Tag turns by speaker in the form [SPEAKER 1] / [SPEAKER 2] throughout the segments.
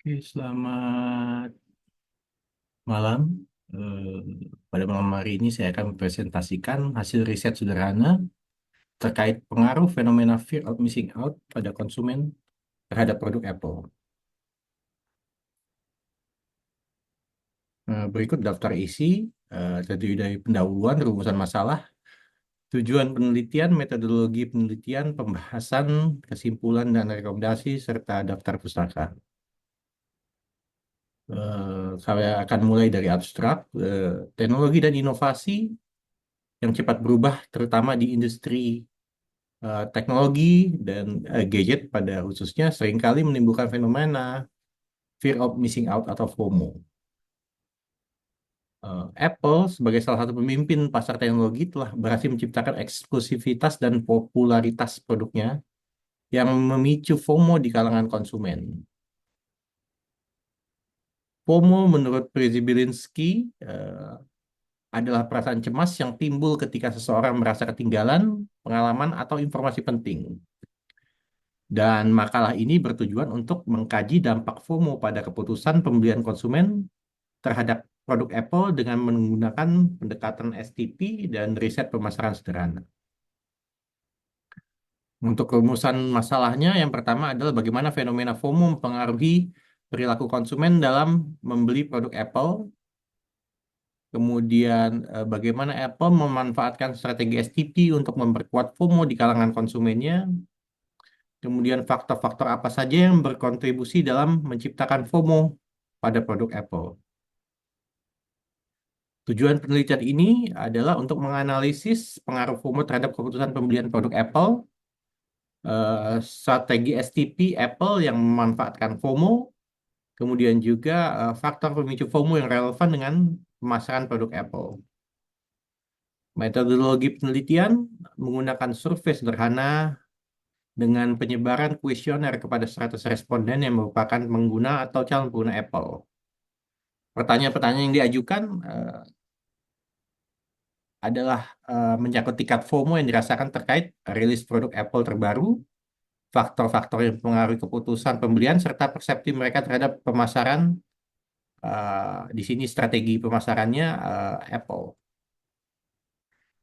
[SPEAKER 1] Oke, selamat malam. Pada malam hari ini saya akan mempresentasikan hasil riset sederhana terkait pengaruh fenomena fear of missing out pada konsumen terhadap produk Apple. Berikut daftar isi, terdiri dari pendahuluan, rumusan masalah, tujuan penelitian, metodologi penelitian, pembahasan, kesimpulan, dan rekomendasi, serta daftar pustaka. Saya akan mulai dari abstrak, teknologi dan inovasi yang cepat berubah, terutama di industri teknologi dan gadget pada khususnya seringkali menimbulkan fenomena fear of missing out atau FOMO. Apple sebagai salah satu pemimpin pasar teknologi telah berhasil menciptakan eksklusivitas dan popularitas produknya yang memicu FOMO di kalangan konsumen. FOMO menurut Przebelinski adalah perasaan cemas yang timbul ketika seseorang merasa ketinggalan pengalaman atau informasi penting. Dan makalah ini bertujuan untuk mengkaji dampak FOMO pada keputusan pembelian konsumen terhadap produk Apple dengan menggunakan pendekatan STP dan riset pemasaran sederhana. Untuk rumusan masalahnya, yang pertama adalah bagaimana fenomena FOMO mempengaruhi perilaku konsumen dalam membeli produk Apple. Kemudian, bagaimana Apple memanfaatkan strategi STP untuk memperkuat FOMO di kalangan konsumennya. Kemudian faktor-faktor apa saja yang berkontribusi dalam menciptakan FOMO pada produk Apple. Tujuan penelitian ini adalah untuk menganalisis pengaruh FOMO terhadap keputusan pembelian produk Apple, strategi STP Apple yang memanfaatkan FOMO, kemudian juga faktor pemicu FOMO yang relevan dengan pemasaran produk Apple. Metodologi penelitian menggunakan survei sederhana dengan penyebaran kuesioner kepada 100 responden yang merupakan pengguna atau calon pengguna Apple. Pertanyaan-pertanyaan yang diajukan adalah menyangkut tingkat FOMO yang dirasakan terkait rilis produk Apple terbaru, faktor-faktor yang mempengaruhi keputusan pembelian, serta persepsi mereka terhadap pemasaran. Di sini strategi pemasarannya Apple.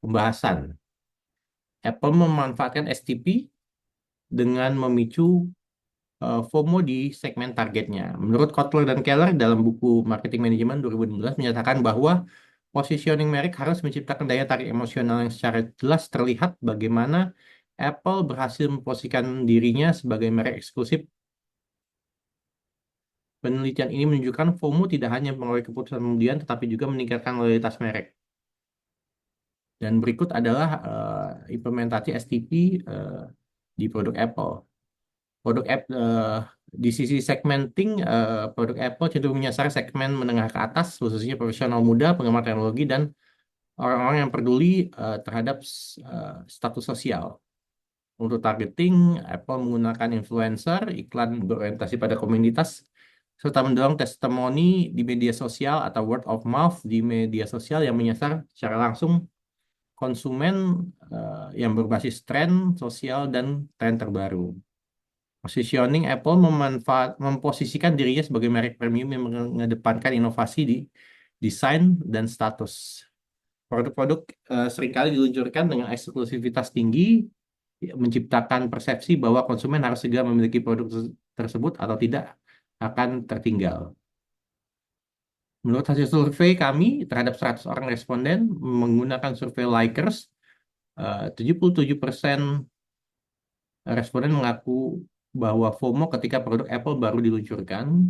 [SPEAKER 1] Pembahasan. Apple memanfaatkan STP dengan memicu FOMO di segmen targetnya. Menurut Kotler dan Keller dalam buku Marketing Management 2016 menyatakan bahwa positioning merek harus menciptakan daya tarik emosional yang secara jelas terlihat bagaimana Apple berhasil memposisikan dirinya sebagai merek eksklusif. Penelitian ini menunjukkan FOMO tidak hanya mempengaruhi keputusan pembelian, tetapi juga meningkatkan loyalitas merek. Dan berikut adalah implementasi STP di produk Apple. Produk app di sisi segmenting, produk Apple cenderung menyasar segmen menengah ke atas, khususnya profesional muda, penggemar teknologi, dan orang-orang yang peduli terhadap status sosial. Untuk targeting, Apple menggunakan influencer, iklan berorientasi pada komunitas, serta mendorong testimoni di media sosial atau word of mouth di media sosial yang menyasar secara langsung konsumen yang berbasis tren sosial dan tren terbaru. Positioning Apple memposisikan dirinya sebagai merek premium yang mengedepankan inovasi di desain dan status. Produk-produk seringkali diluncurkan dengan eksklusivitas tinggi, menciptakan persepsi bahwa konsumen harus segera memiliki produk tersebut atau tidak akan tertinggal. Menurut hasil survei kami terhadap 100 orang responden menggunakan survei Likers, 77% responden mengaku bahwa FOMO ketika produk Apple baru diluncurkan.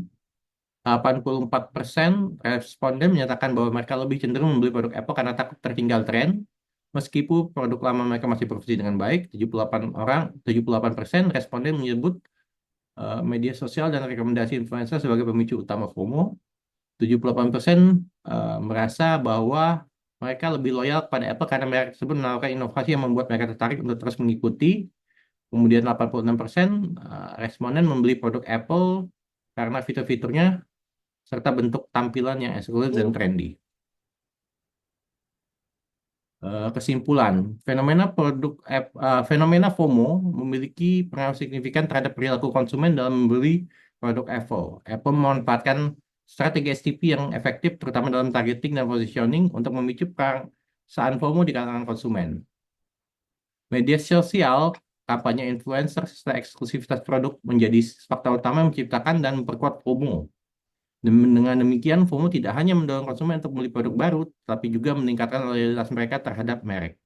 [SPEAKER 1] 84% responden menyatakan bahwa mereka lebih cenderung membeli produk Apple karena takut tertinggal tren. Meskipun produk lama mereka masih berfungsi dengan baik, 78% responden menyebut media sosial dan rekomendasi influencer sebagai pemicu utama FOMO. 78% merasa bahwa mereka lebih loyal kepada Apple karena mereka tersebut menawarkan inovasi yang membuat mereka tertarik untuk terus mengikuti. Kemudian 86% responden membeli produk Apple karena fitur-fiturnya serta bentuk tampilan yang eksklusif dan trendy. Kesimpulan, fenomena FOMO memiliki pengaruh signifikan terhadap perilaku konsumen dalam membeli produk Apple. Apple memanfaatkan strategi STP yang efektif, terutama dalam targeting dan positioning, untuk memicu perasaan FOMO di kalangan konsumen. Media sosial, kampanye influencer, serta eksklusivitas produk menjadi faktor utama yang menciptakan dan memperkuat FOMO. Dengan demikian, FOMO tidak hanya mendorong konsumen untuk membeli produk baru, tapi juga meningkatkan loyalitas mereka terhadap merek.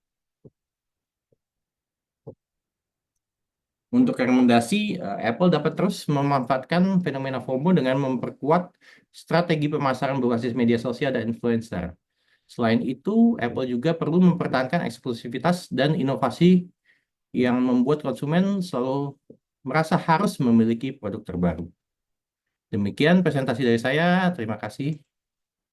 [SPEAKER 1] Untuk rekomendasi, Apple dapat terus memanfaatkan fenomena FOMO dengan memperkuat strategi pemasaran berbasis media sosial dan influencer. Selain itu, Apple juga perlu mempertahankan eksklusivitas dan inovasi yang membuat konsumen selalu merasa harus memiliki produk terbaru. Demikian presentasi dari saya. Terima kasih.